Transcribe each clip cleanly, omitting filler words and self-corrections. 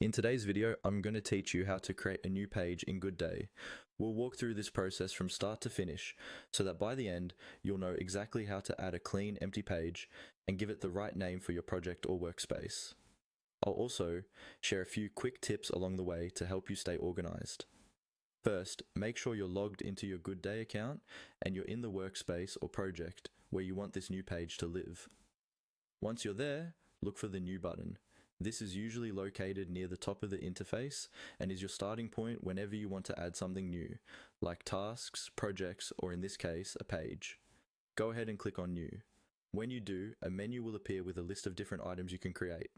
In today's video, I'm going to teach you how to create a new page in Goodday. We'll walk through this process from start to finish so that by the end, you'll know exactly how to add a clean, empty page and give it the right name for your project or workspace. I'll also share a few quick tips along the way to help you stay organized. First, make sure you're logged into your Goodday account and you're in the workspace or project where you want this new page to live. Once you're there, look for the New button. This is usually located near the top of the interface and is your starting point whenever you want to add something new, like tasks, projects, or in this case, a page. Go ahead and click on New. When you do, a menu will appear with a list of different items you can create.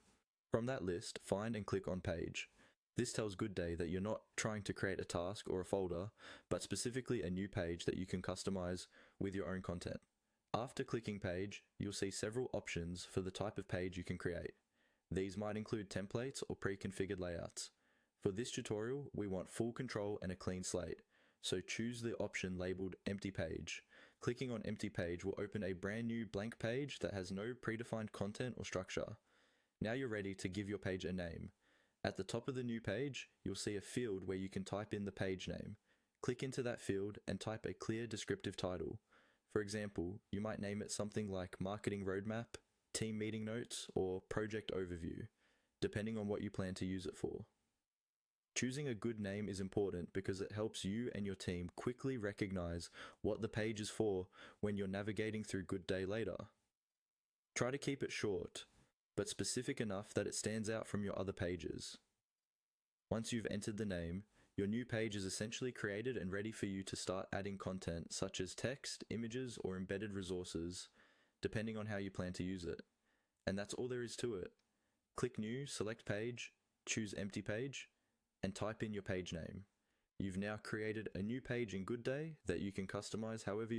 From that list, find and click on Page. This tells Goodday that you're not trying to create a task or a folder, but specifically a new page that you can customize with your own content. After clicking Page, you'll see several options for the type of page you can create. These might include templates or pre-configured layouts. For this tutorial, we want full control and a clean slate, so choose the option labeled Empty Page. Clicking on Empty Page will open a brand new blank page that has no predefined content or structure. Now you're ready to give your page a name. At the top of the new page, you'll see a field where you can type in the page name. Click into that field and type a clear descriptive title. For example, you might name it something like Marketing Roadmap, Team Meeting Notes, or Project Overview, depending on what you plan to use it for. Choosing a good name is important because it helps you and your team quickly recognize what the page is for when you're navigating through Goodday later. Try to keep it short, but specific enough that it stands out from your other pages. Once you've entered the name, your new page is essentially created and ready for you to start adding content such as text, images, or embedded resources, depending on how you plan to use it. And that's all there is to it. Click New, select Page, choose Empty Page, and type in your page name. You've now created a new page in Goodday that you can customize however you like.